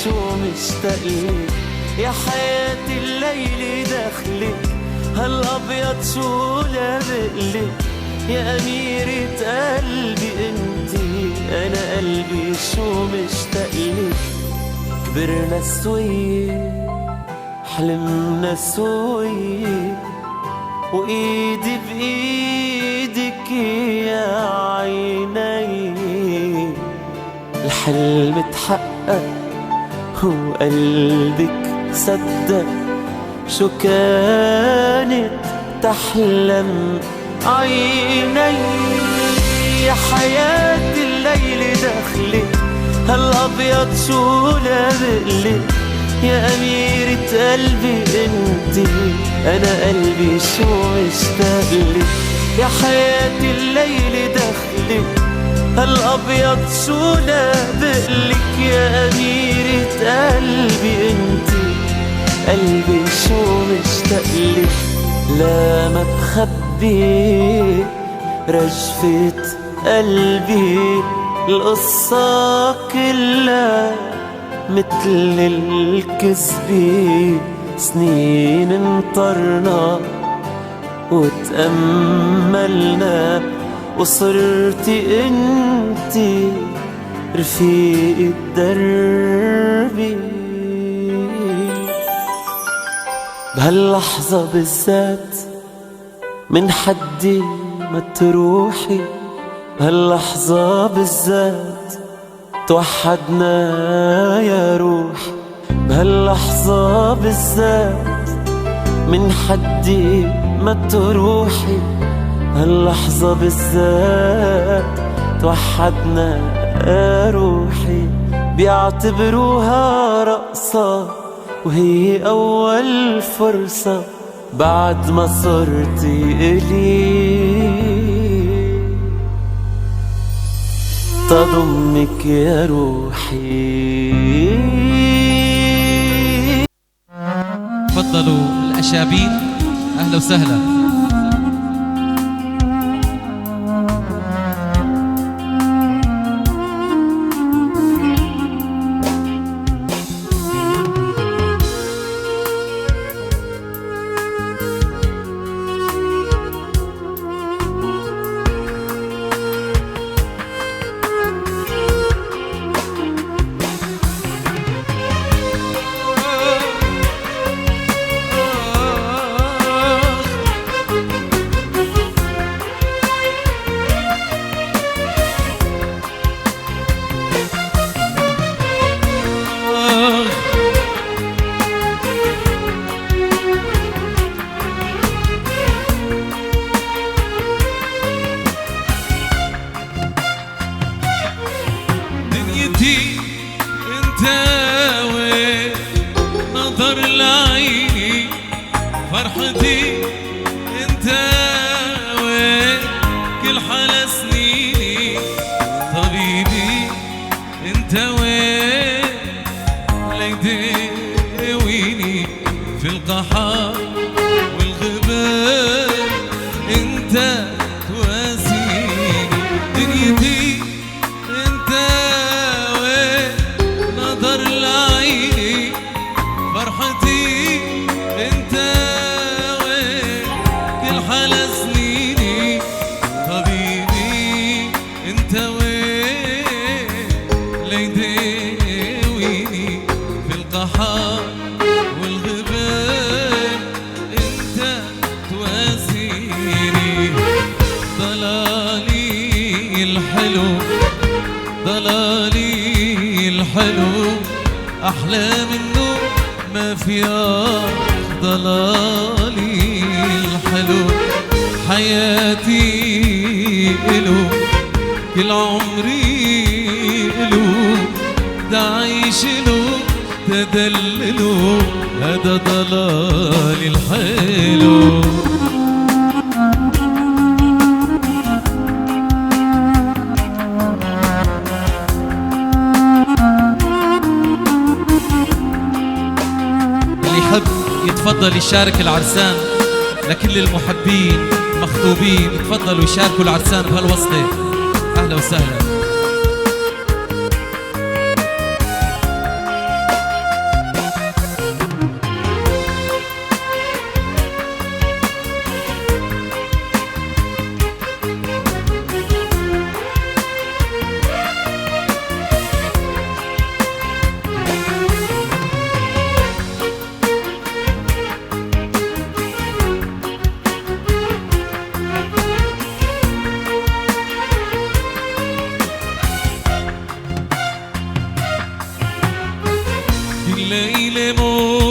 شو مشتاقلك يا حياتي الليل داخلك هالأبيض شو لابقلك يا أميرة قلبي انتي أنا قلبي شو مشتاقلك كبرنا سوية حلمنا سوية وإيدي بإيدك يا عيني الحلم تحقق وقلبك صدق شو كانت تحلم عيني يا حياتي الليل داخلك هالأبيض شو لابقلك يا أميرة قلبي انتي أنا قلبي شو مشتاقلك يا حياتي الليل داخلك هالأبيض شو لابقلك يا أميرة قلبي انتي قلبي شو مشتاقلك لا ما بخبي رجفة قلبي القصة كلها متل الكذبة سنين انطرنا وتأملنا وصرتي انتي رفيق دربي بهاللحظة بالذات من حدي ما تروحي بهاللحظة بالذات توحدنا يا روح بهاللحظة بالذات من حدي ما تروحي هاللحظة بالذات توحدنا يا روحي بيعتبروها رقصة وهي أول فرصة بعد ما صرتي إلي تضمك يا روحي. تفضلوا الأشابين أهلا وسهلا. انت وين نظر لعيني فرحتي انت وين كل حلا سنيني طبيبي انت وين ليداويني في القحط والغبار انت تواسيني دنيتي انت نظر لعيني فرحتي انت وين كل حلا سنيني طبيبي انت وين ليداويني في القحط والغبار انت تواسيني ضلالي الحلو ضلالي الحلو أحلى منه ما في ضلالي الحلو حياتي إلو كل عمري إلو دعيش له تدلله هذا ضلالي الحلو. يتفضل يشارك العرسان لكل المحبين المخطوبين يتفضلوا يشاركوا العرسان بهالوصلة. أهلا وسهلا.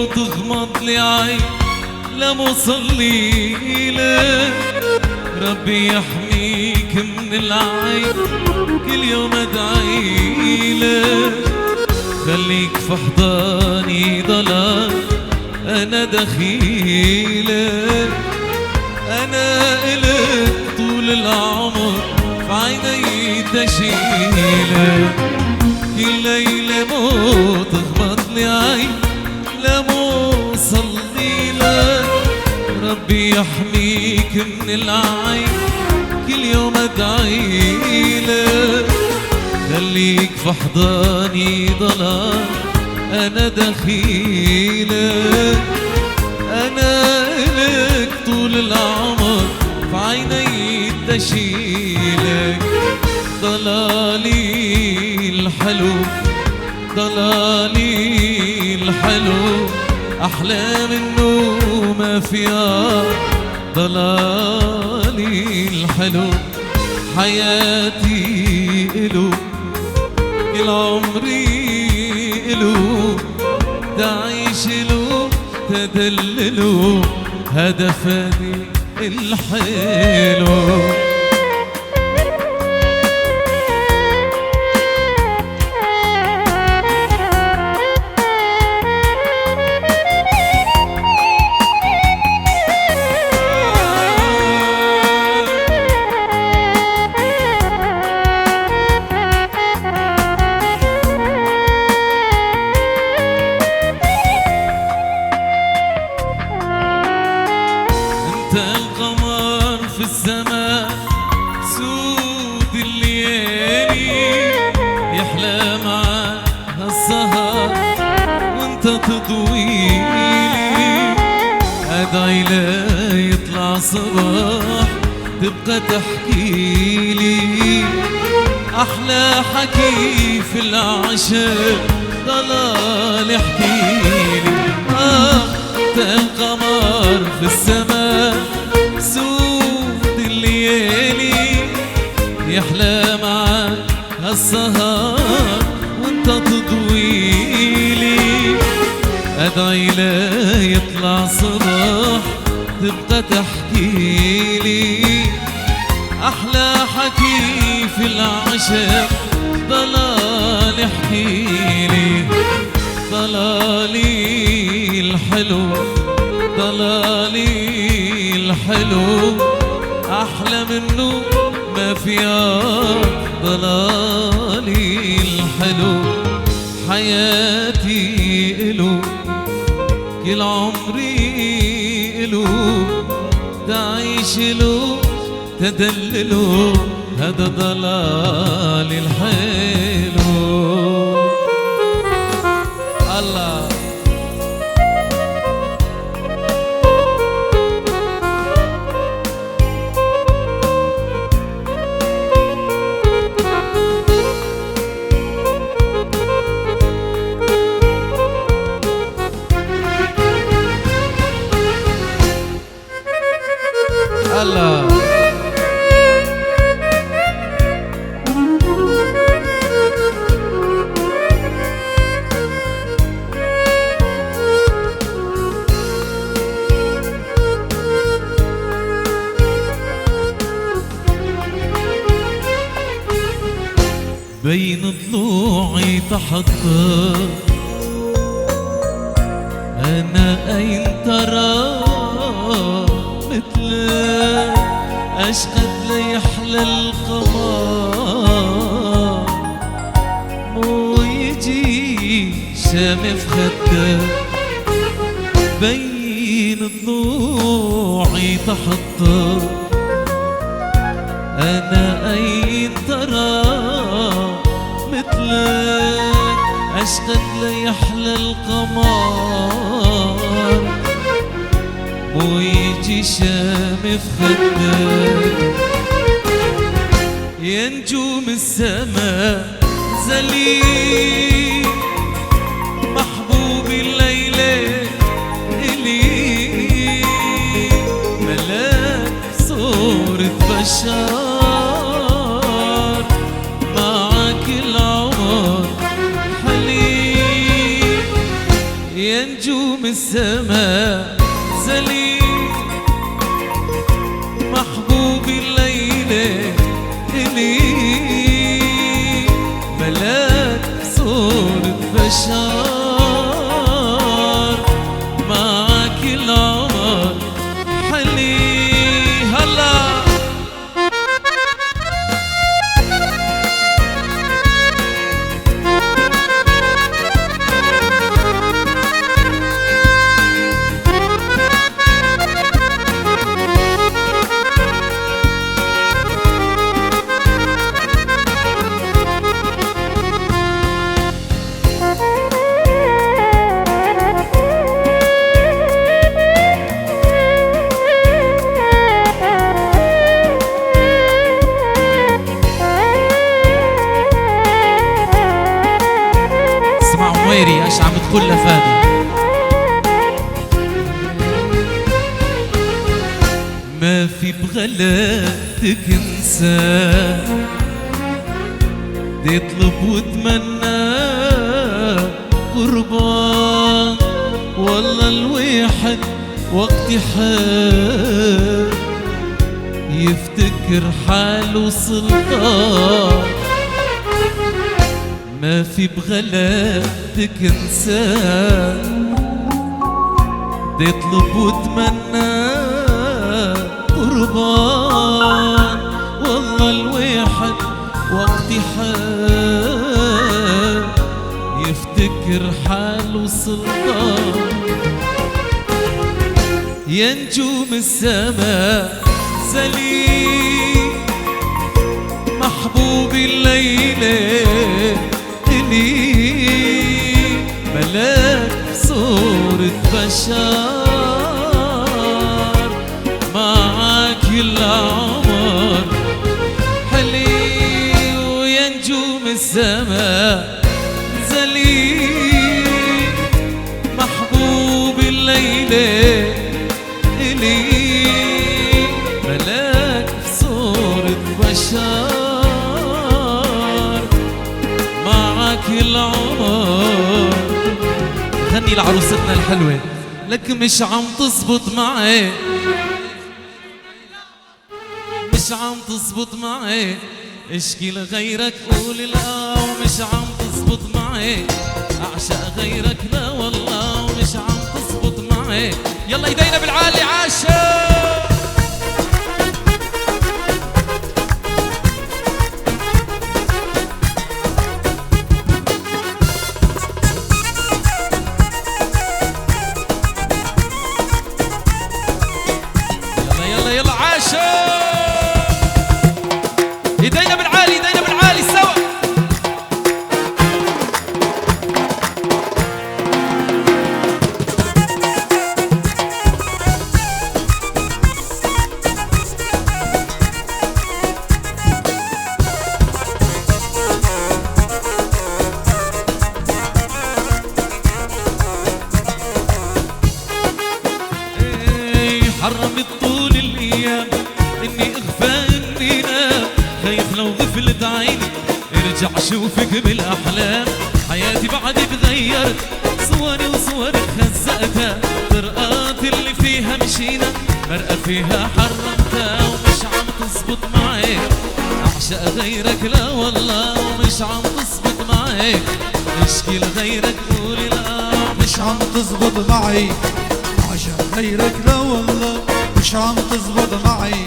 وتغمض لي عين لما أصلي لك. ربي يحميك من العين كل يوم أدعي لك. خليك في حضاني ضلال أنا دخيلك. أنا إلك طول العمر في عيني تشيلك. كل ليلة موت تغمض لي عين لما أصلي لك. ربي يحميك من العين كل يوم أدعي لك. خليك في حضاني ضلال أنا دخيلك. أنا إلك طول العمر في عيني تشيلك. ضلالي الحلو ضلالي الحلو أحلى منه ما فيها. ضلالي الحلو حياتي إلو كل عمري إلو. تعيش له تدلله هدفني الحلو. القمر في السماء سود الليالي يحلى معاها السهر وانت تضويلي. ادعي لا يطلع صباح تبقى تحكيلي. احلى حكي في العشاء ضلال احكيلي. القمر في السماء سود الليالي يحلى معاك هالسهر وانت تضويلي. ادعي لا يطلع صباح تبقى تحكيلي. احلى حكي في العشاء ضلال احكيلي. ضلالي الحلو ضلالي الحلو أحلى منه ما فيها. ضلالي الحلو حياتي إلو كل عمري إلو. تعيش له تدلله هذا ضلالي الحلو. الله الله بين ضلوعي تحضر أنا أين ترى مثلك. أشقد ليحلى القمر مو يجي شامي في خدك. بين ضلوعي تحضر أنا أين ترى مثلك. أشقد ليحلى القمر مو يجي شامي في خدك. يا نجوم السماء زليل محبوبي الليلة إلي. ملاك صورة بشار معك العمر حليل. يا نجوم السماء زليل محبوبي الليلة إلي ملاك صورة بشار معك العمر حلي هلا عميري ايش عم تقول لفادي؟ ما في بغلاتك انسان يطلب واتمنى قربان والله الواحد وقت حال يفتكر حاله سلطان ما في بغلاتك انسان يطلب واتمنى قربان والله الواحد وقت حال يفتكر حاله سلطان يا نجوم السماء زليل محبوبي الليلة إلي ملاك صورة بشار معك العمر حلي ويا نجوم السماء زليل محبوبي الليلة إلي ملاك صورة بشار معك العمر غني لعروستنا الحلوة لك مش عم تزبط معي مش عم تزبط معي اشكي لغيرك قول لا ومش عم تزبط معي اعشق غيرك لا والله ومش عم تزبط معي يلا ايدينا بالعالي عاشا يلا عاشا ايدينا بالعالي ايدينا بالعالي سوا حرمت طول الايام اني اخفى اني نام خايف لو غفلت عيني ارجع شوفك بالاحلام حياتي بعد تغيرت صوري وصورك خزقتها طرقات اللي فيها مشينا مرقى فيها حرمتها ومش عم تزبط معي اعشق غيرك لا والله ومش عم تزبط معي اشكي لغيرك قولي لا مش عم تزبط معي عشان غيرك لا والله مش عم تزبط معي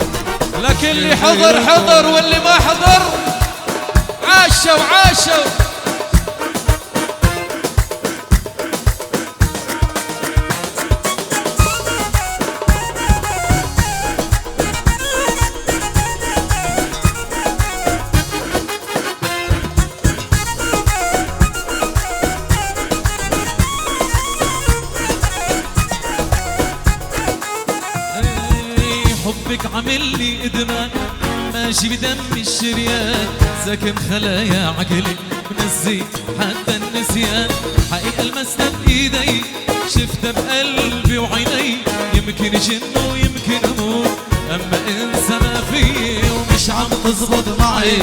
لكن اللي حضر حضر واللي ما حضر عاشوا وعاشوا حبك عامل لي ادمان ماشي بدمي الشريان ساكن خلايا عقلي منزي حتى النسيان حقيقة لمسنا بايدي شفتها بقلبي وعيني يمكن جن ويمكن اموت اما انسى ما فيي ومش عم تزبط معي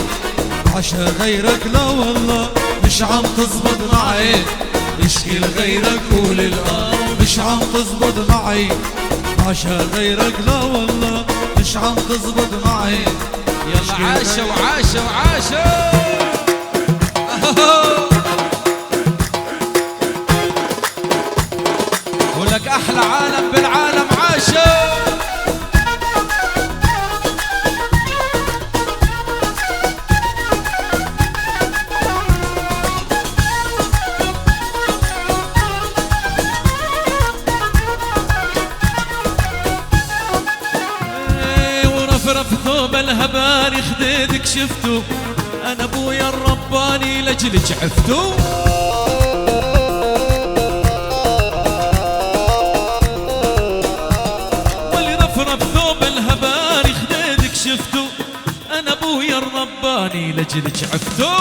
عشان غيرك لا والله مش عم تزبط معي اشكي لغيرك قول مش عم تزبط معي عشان غيرك لا والله مش عم تزبط معي. يلا عاشا وعاشا وعاشا. ولك احلى عالم بالعالم عاشا. ورفرف ثوب الهباري خديدك شفتو انا ابويا الرباني لجلك عفتو. واللي رفرف ثوب الهباري خديدك شفتو انا ابويا الرباني لجلك عفتو.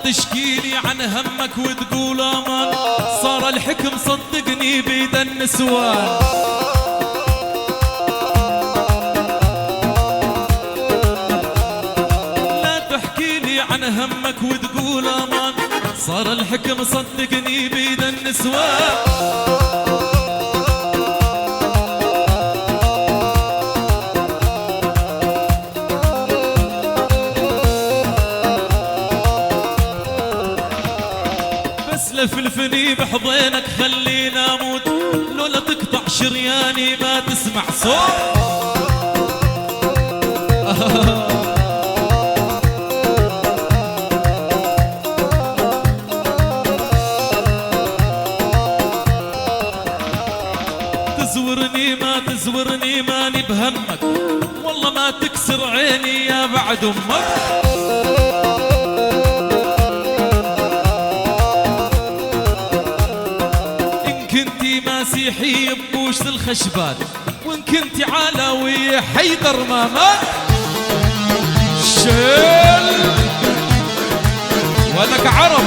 تشكيلي عن همك وتقول امان صار الحكم صدقني بيد النسوان. لا تحكيلي عن همك وتقول امان صار الحكم صدقني بيد النسوان. لفلفني بحضينك خلينا اموت لولا تقطع شرياني ما تسمع صوت. تزورني ما تزورني ماني بهمك والله ما تكسر عيني يا بعد امك. مسيحي بوش الخشبات وان كنتي علاوية حيدر ما مات. شيل ولك عرب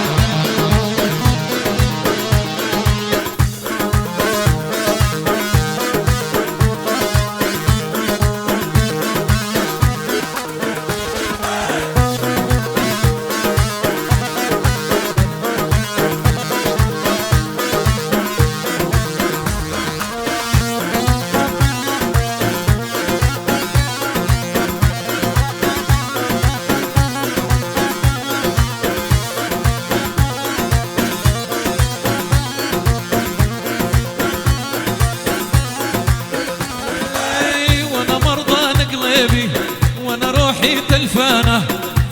وانا روحي تلفانه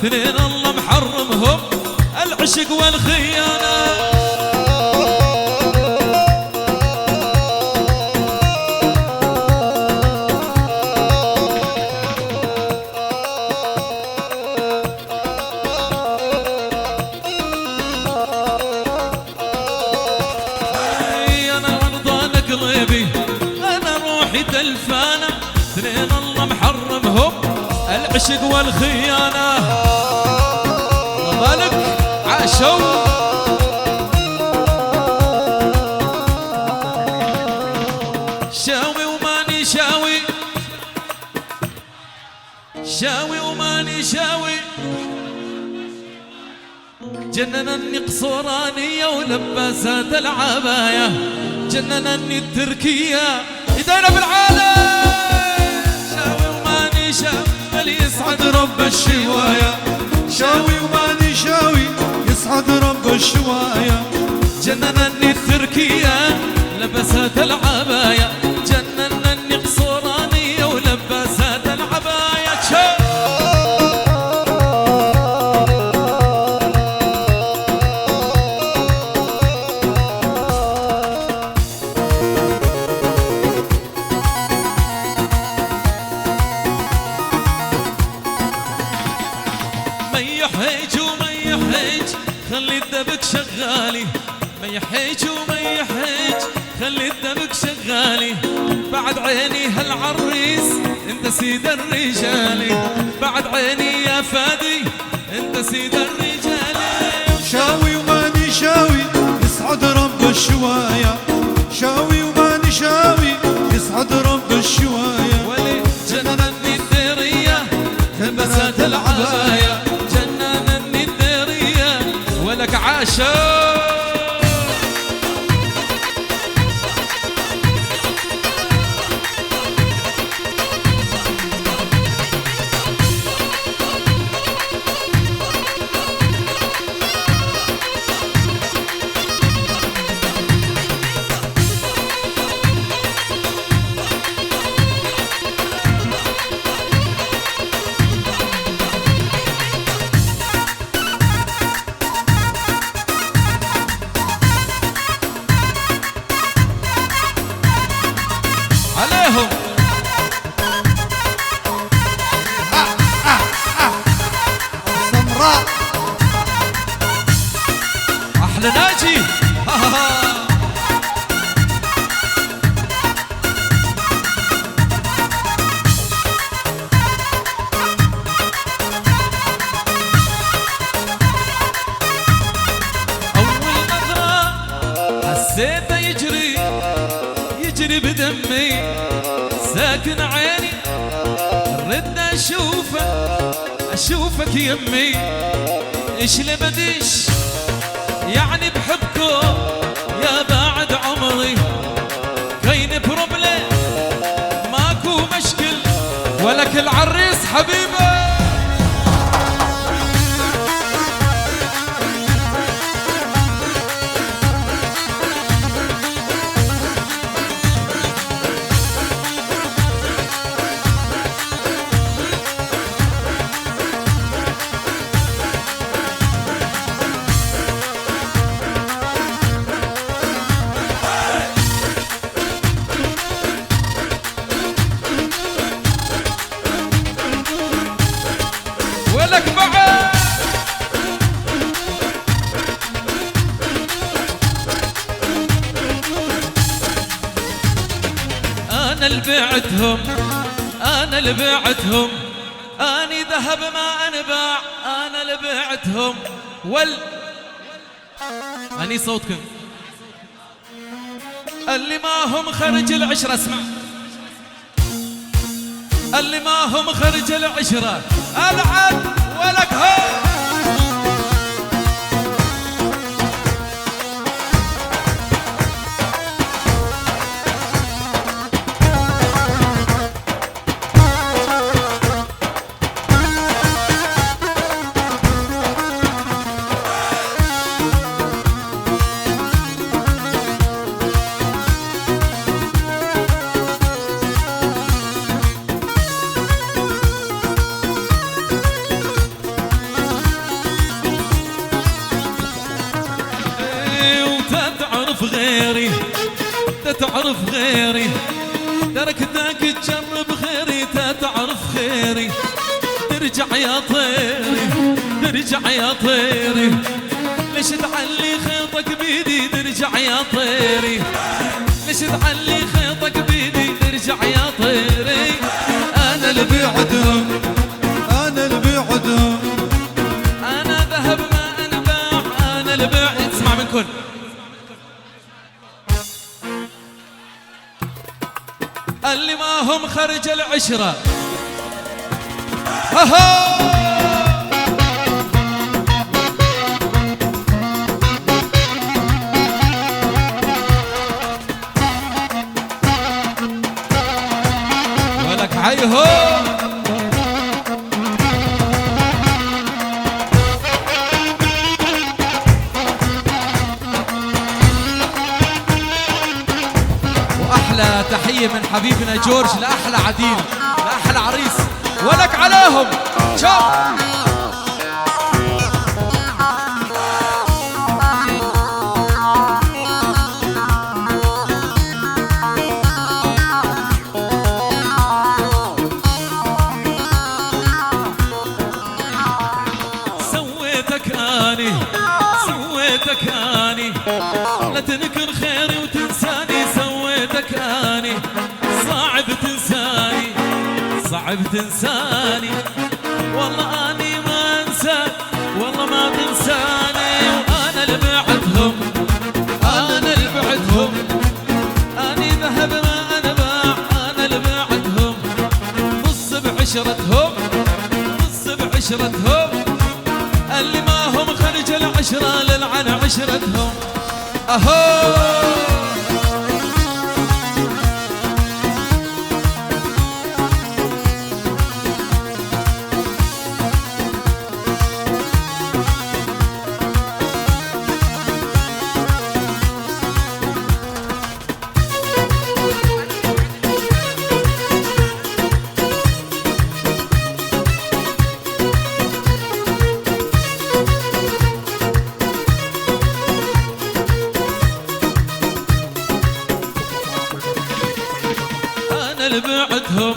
اثنين الله محرمهم العشق والخيانه. انا مرضان قلبي انا روحي تلفانه اثنين الله محرمهم العشق والخيانة. مالك عاشوا شاوي وماني شاوي شاوي وماني شاوي جننني قصورانية ولباسات العباية جننني التركية ايدينا بالعالم. يسعد رب الشواية شاوي وماني شاوي يسعد رب الشواية جننني التركية لبست العباية جننني قصورانية ولبست العباية. خلي الدبك شغالي ما يحيج وما يحيج خلي الدبك شغالي بعد عيني هالعريس انت سيد الرجال بعد عيني يا فادي انت سيد الرجال. شاوي وماني شاوي يسعد رب الشواية شاوي وما نشاوي يسعد رب الشواية ولي جننني الديرية لبست العباية جننني الديرية ولك عاشا عليهم سمراء احلى ناجي اول نظرة حسيته يجري بدمي ساكن عيني رد اشوفك يمي ايش اللي بديش يعني بحبكم يا بعد عمري كاين بروبلي ماكو مشكل ولك العريس حبيبي ولك بعد انا اللي بعتهم اني ذهب ما انباع انا اللي بعتهم اني صوتكم اللي ما هم خرج العشرة اسمع اللي ما هم خرج العشرة العب ولك هو تعرف غيري تركتك تجرب خيري تعرف خيري ترجع يا طيري ليش تعلي خيطك بيدي ترجع يا طيري ليش تعلي خيطك بيدي ترجع يا طيري انا اللي بعدهم انا ذهب ما انباع انا اللي بعد اسمع منكم اللي ما هم خرج العشرة ولك عيهو واحلى تحية من حبيبنا جورج لاحلى عديل لاحلى عريس ولك عليهم شوف سويتك اني لا تنكر خيري وتنساني سويتك اني صعب تنساني والله اني ما انساك والله ما تنساني وانا اللي بعتهم عشرتهم طز بعشرتهم، اللي ما هم خرج العشرة للعن عشرتهم. أهو اللي بعتهم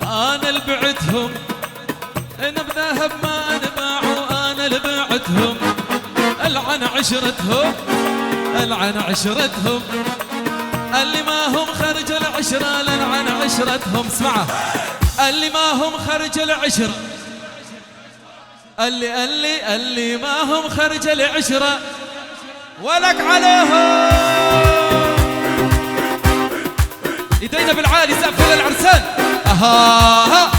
انا اللي بعتهم، انا بذهب ما انباعوا انا اللي بعتهم، العن عشرتهم العن عشرتهم، اللي ما هم خرج العشرة للعن عشرتهم. اسمعوا اللي ما هم خرج العشرة، اللي ما هم خرج العشرة ولك عليهم. ايدينا بالعالي سقف للعرسان. اها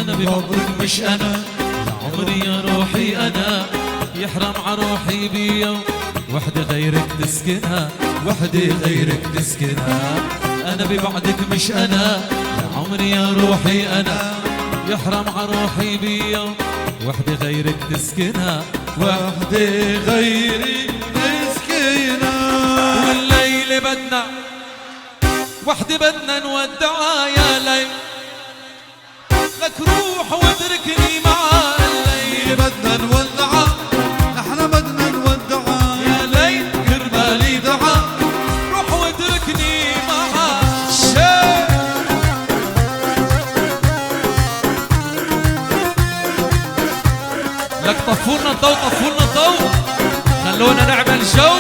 انا بفضلك مش انا عمري يا روحي انا، يحرم عروحي بيا وحدة غيرك تسكنها، وحدة غيرك تسكنها. أنا ببعدك مش أنا يا عمري يا روحي أنا، يحرم عروحي بيا وحدة غيرك تسكنها، وحدة غيرك تسكنها. والليل بدنا وحدة بدنا نودعها يا ليل، لك روح واتركني معها. الليل بدنا نودعها احنا بدنا نودعها يا ليل، كرمالي دعا روح واتركني معها. لك طفولنا الضو طفولنا الضو، خلونا نعمل جو.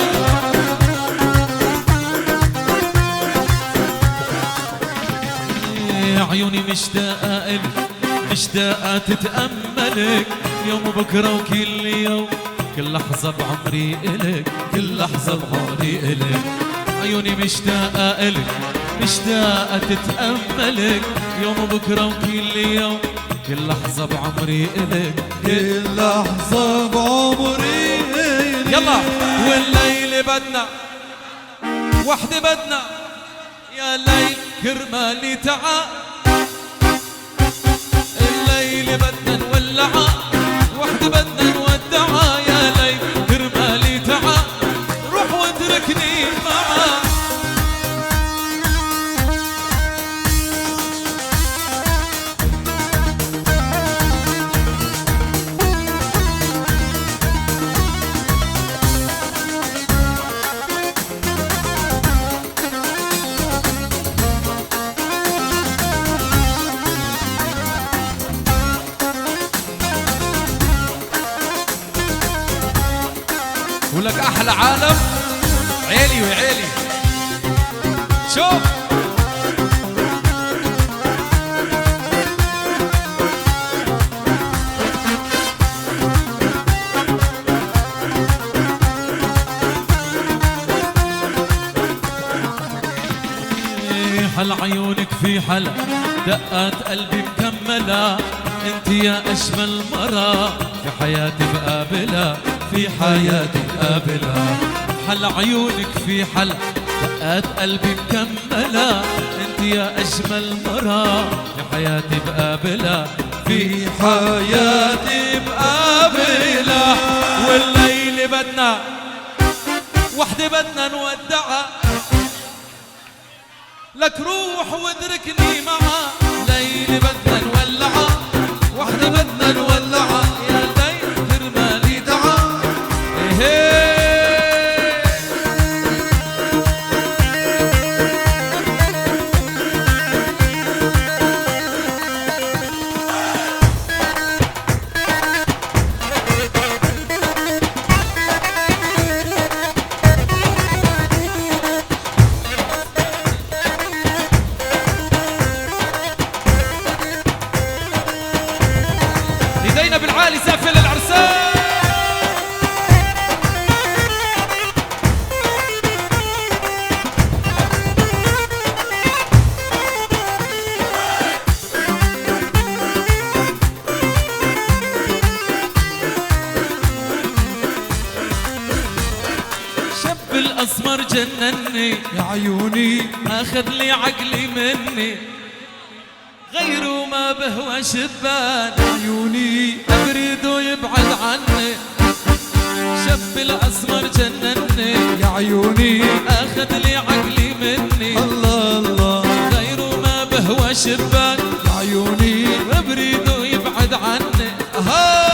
عيوني مشتاقة إلك مشتاقة تتأملك، يوم وبكرة وكل يوم كل لحظة بعمري إلك، كل لحظة بعمري إلك. عيوني مشتاقة إلك مشتاقة تتأملك، يوم وبكرة وكل يوم كل لحظة بعمري إلك، كل لحظة بعمري إلك. يلا والليل بدنا وحدة بدنا يا ليل كرمالي تعا، الليل بدنا نولعا وحدة بدنا نودعا يا ليل كرمالي تعا روح واتركني معا. ولك احلى عالم عيلي وعيلي. شوف حل عيونك في حل دقات قلبي مكملة، انت يا اجمل مرة في حياتي بقابلها، في حياتي بقابلها. حل عيونك في حل دقات قلبي مكملة، انت يا اجمل مرة في حياتي بقابلها، في حياتي بقابلها. والليل بدنا وحدة بدنا نودعها، لك روح وادركني معها. ليل بدنا نولعها وحدة بدنا نولعها يا ليل كرمالي دعا. جنني يا عيوني اخذ لي عقلي مني غيره ما بهوى شبان عيوني ابرد ويبعد عني شب الاسمر جنني يا عيوني اخذ لي عقلي مني الله الله غيره ما بهوى شبان يا عيوني ابرد ويبعد عني اها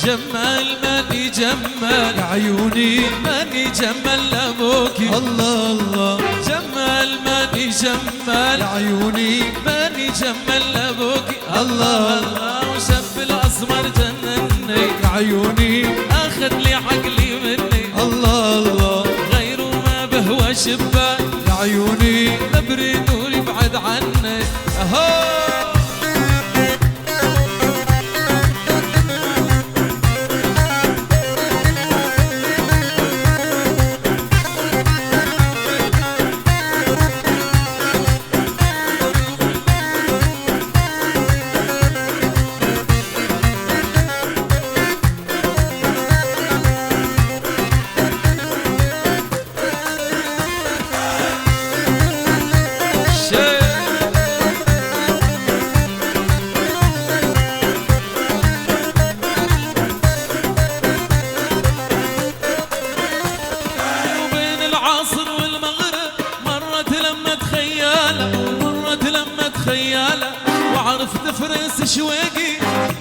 جمال ماني جمال يا عيوني ماني جمال لابوكي الله الله جمال ماني جمال يا عيوني ماني جمال لابوكي الله الله وشب الاسمر جنني يا عيوني اخذ لي عقلي مني الله الله غيره ما بهوى شبان يا عيوني ابرد ويبعد عني اهو وعرفت فرس شويقي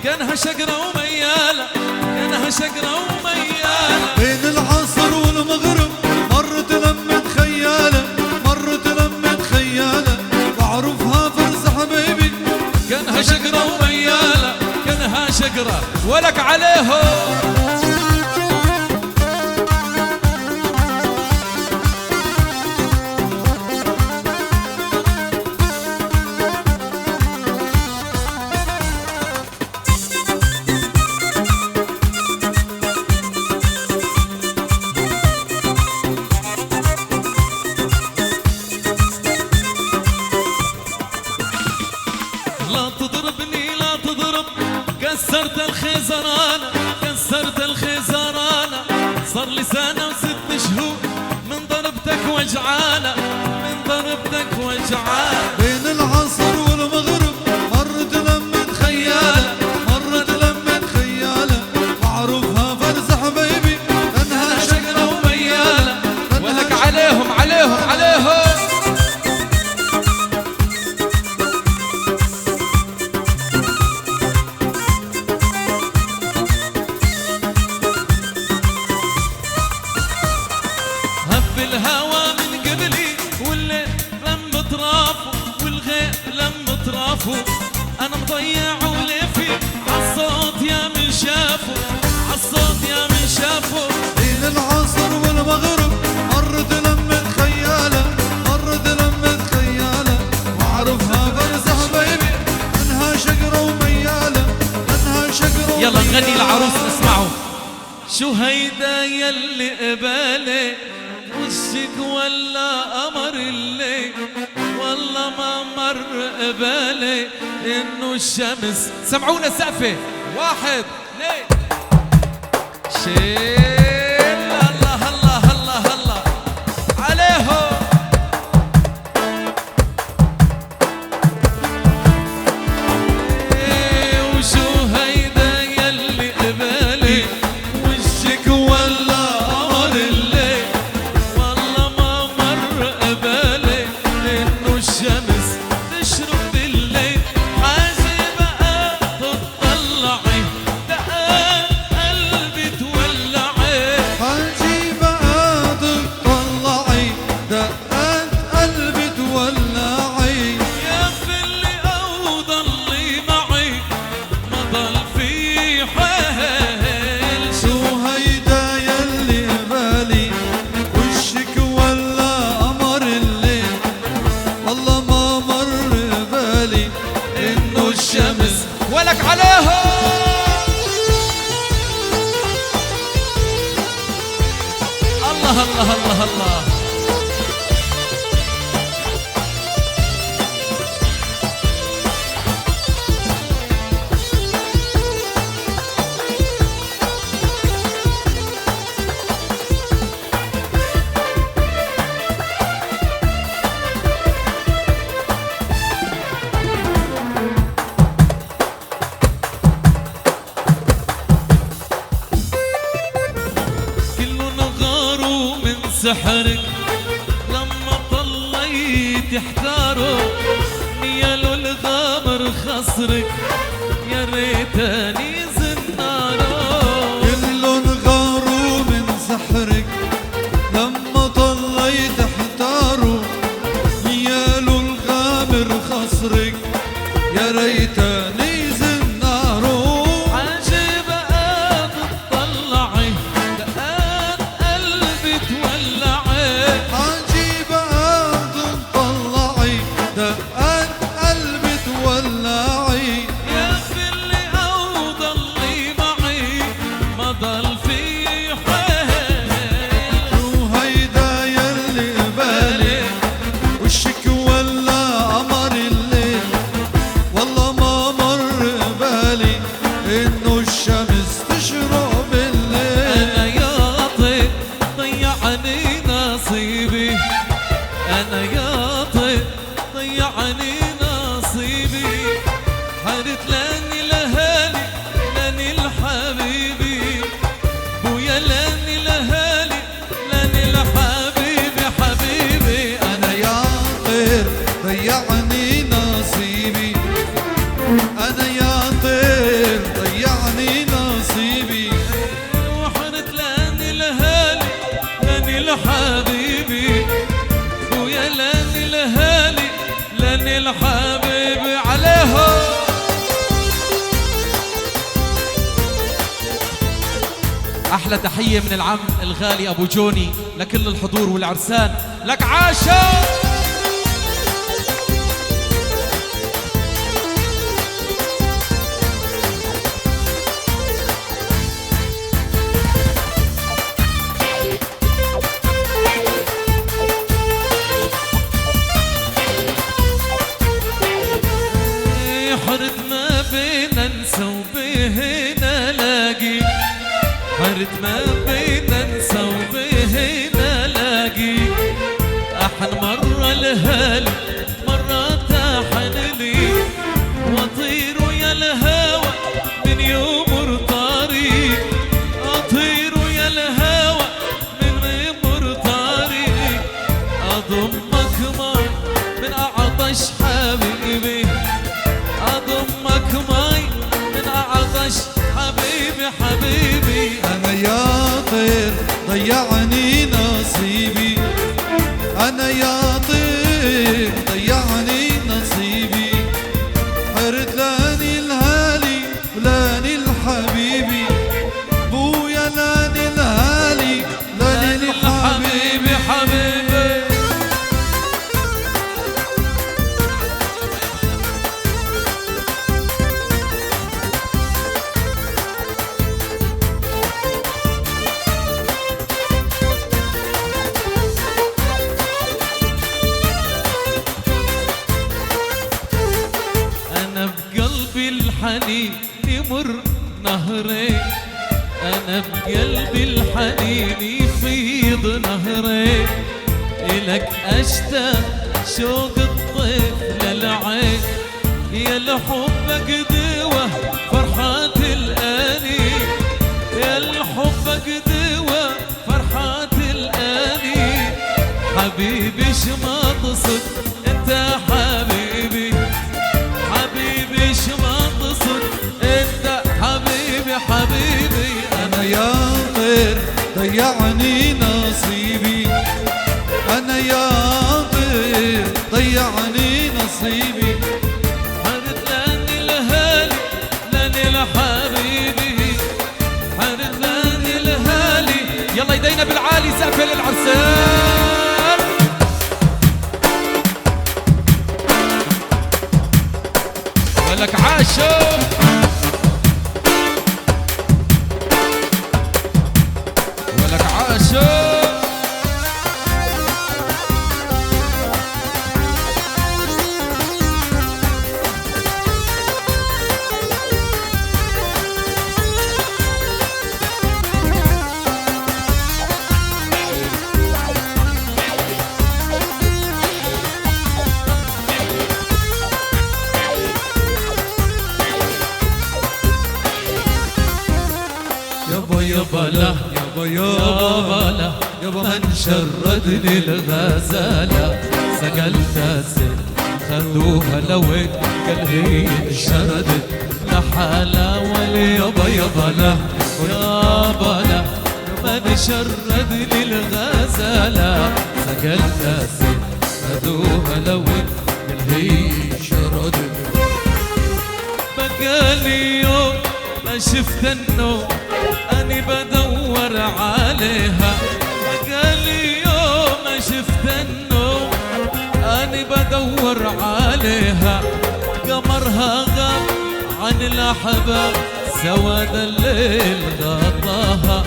كانها شقرة وميالة كانها شقرة وميالة بين العصر والمغرب مرت لمة خيالة مرت لمة خيالة واعرفها فرس حبيبي كانها شقرة وميالة كانها شقرة ولك عليهم كسرت الخزرانة كسرت الخزرانة صار لي سنة وست شهور من ضربتك وجعانة من ضربتك وجعانة بين العصر والمغرب مرت لمة خيالة مرت لمة خيالة واعرفها فرس حبيبي كانها شقرة وميالة ولك عليهم عليهم عليهم الهوى من قبلي والليل لم طرافه والغيب لم طرافه انا مضيع وليفي عالصوت يا من شافه عالصوت يا من شافه بين العصر والمغرب مرت لمة خيالة مرت لمة خيالة واعرفها فرس حبيبي انها شقرة وميالة انها شقرة يلا نغني العروس نسمعه شو هيدا يلي قبالي وشك ولا قمر الليل والله ما مر قبالي انه الشمس سمعونا سقفة واحد اثنين شيل الله الله الله الله عليهم وشو هيدا يلي قبالي وشك ولا قمر الليل الشمس تشرق بالليل حاجة بقى تطلعي دقات قلبي تولعي الله الله. سحرك لما طليت احتاره، نيال الغامر خصرك يا ريتني زناره. كلن غاروا من سحرك لما طليت احتاره، نيال الغامر خصرك يا ريتني زناره. عجيب قد تطلعي دقات قلبي تولعي، عجيب قد تطلعي دقات قلبي تولعي. يا في اللي او ضلي معي ما ضل في حيل. وهيدا يلي قبالي وشك ولا قمر الليل، والله ما مر قبالي انه الشمس تشرق بالليل. انا يا طيب ضيعني نصيبي، انا يا طيب ضيعني نصيبي. حرت لاني لهالي لاني الحبيبي، بويا لاني لهالي لاني الحبيبي حبيبي. انا يا طير ضيعني نصيبي، انا يا طير ضيعني نصيبي. وحرت لاني لهالي لاني الحبيبي، بويا لاني لهالي لاني الحبيبي عليهم. احلى تحيه من العم الغالي ابو جوني لكل الحضور والعرسان، لك عاشا. حرت ما بين انسى وبهنا لاقي، حرت ما بين انسى وبهنا لاقي. احن مرة لهالي مرة تاحن لي، واطير ويا الهوى من يمر طريق، اطير ويا الهوى من يمر طريق. اضمك ماي من اعطش حبيبي، اضمك ماي من اعطش حبيبي حبيبي. انا يا طير ضيعني نصيبي، انا يا طير ضيعني نصيبي. حرت لاني الهالي ولاني الحبيبي، بويا لاني الهالي لاني الحبيبي حبيبي. أنا بقلبي الحنين يمر نهري، أنا بقلبي الحنين يفيض نهري. إلك أشتاق شوق الطيف للعين، يا لحبك دوا فرحات الآني، يا لحبك دوا فرحات الآني. حبيبي شما تصد انت حبيبي، حبيبي شما تصد انت حبيبي حبيبي. انا يا طير ضيعني نصيبي، انا يا طير ضيعني نصيبي. حرت لاني الهالي لاني الحبيبي، حرت لاني الهالي. يلا يدينا بالعالي سقفة للعرسان. ولك عاشو ولك عاشو. يابا لا يابا يابا لا يابا من شردني الغزالة سقلت الزين خذوها لوين قال هي انشردت لحالها واليابا يابا لا يابا لا من شردني الغزالة سقلت الزين خذوها لوين قال هي شردت بقالي يوم ما شفت النوم أني بدور عليها بقالي يوم ما شفت النوم أني بدور عليها قمرها غاب عن الأحباب سواد الليل غطاها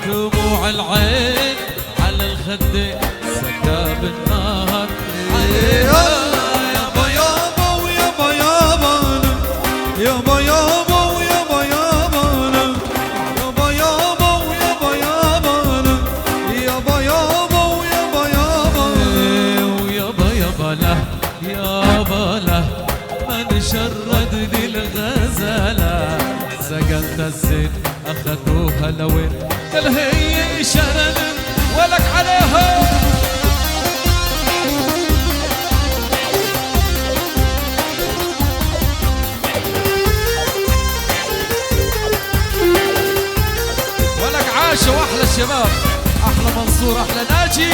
دموع العين على الخدين سكاب النهر عليها يابا يابا ويابا يابا يابا يابا ويابا يابا يابا يابا ويابا يابا يابا يابا ويابا يابا ويابا يابا له يابا له من شردني الغزالة سقلت الزين أخذوها لوين قال هي شردت ولك عليها ولك عاشوا أحلى الشباب أحلى منصور أحلى ناجي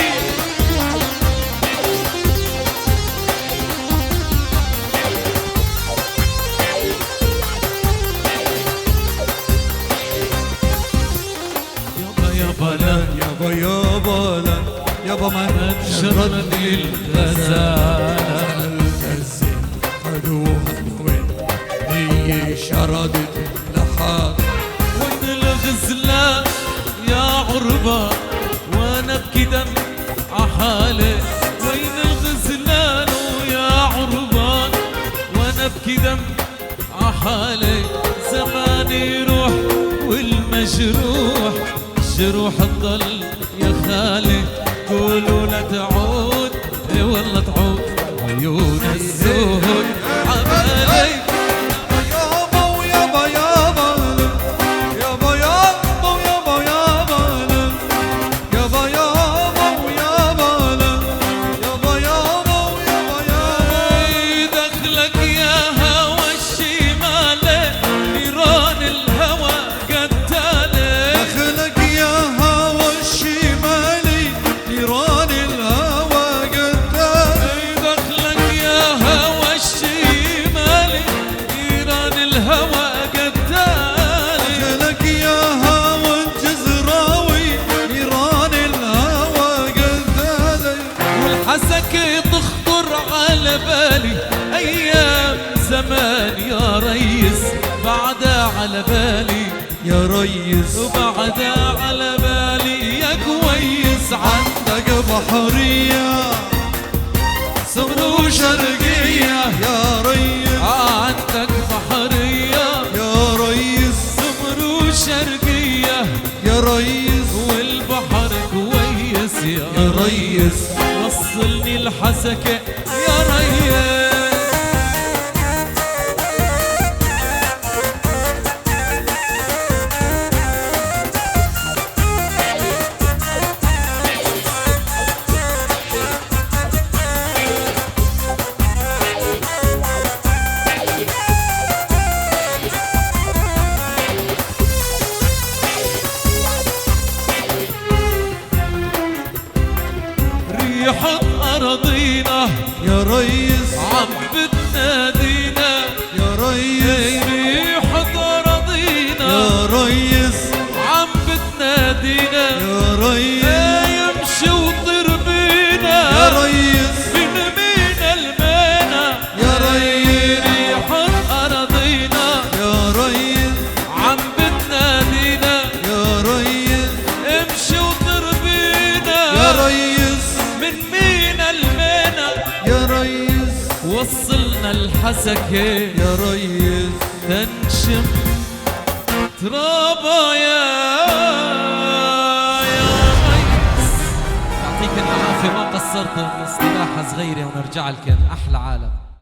يابا لا يابا يابا لا يابا من شردني الغزالة الزين خذوها وين هي شردت لحال وين الغزلان يا عربة وانا ابكي دم عحالي وين الغزلان ويا عربان وانا ابكي دم عحالي زماني يروح والمجروح جروح الضل يا خالي قولوا لا تعود اي والله تعود عيون الزهد عبالي يابا ويابا يابا يابا يابا ويابا يابا يابا يابا ويابا يابا يابا ويابا يابا دخلك يا هوى الشمال نيران الهوى قتالي دخلك يا هوى الشمالي نيران الهوى قتالي دخلك يا هوى الشمال نيران الهوى قتالي دخلك يا هوى الجزراوي نيران الهوى قتالي والحسك تخطر على بالي ايام زمان يا ريس بعدها على بالي يا ريس وبعدها على بالي يا كويس عندك بحرية سمر وشرقية يا ريس عندك بحرية يا ريس سمر وشرقية يا ريس والبحر كويس يا يا ريس وصلني الحسكة يا ريس ريحة أراضينا يا ريس عم بتنادينا يا ريس ريحة أراضينا يا ريس عم بتنادينا يا ريس يمشي وطير بينا يا ريس من مينا المينا يا ريس ريحة أراضينا يا ريس عم بتنادينا يا ريس امشي وطير بينا يا ريس من مينا المينا يا ريس وصلنا الحسكة يا ريس تنشم ترابا يا ريس يعطيك العافية ما قصرت استراحة صغيرة ونرجع لكم أحلى عالم.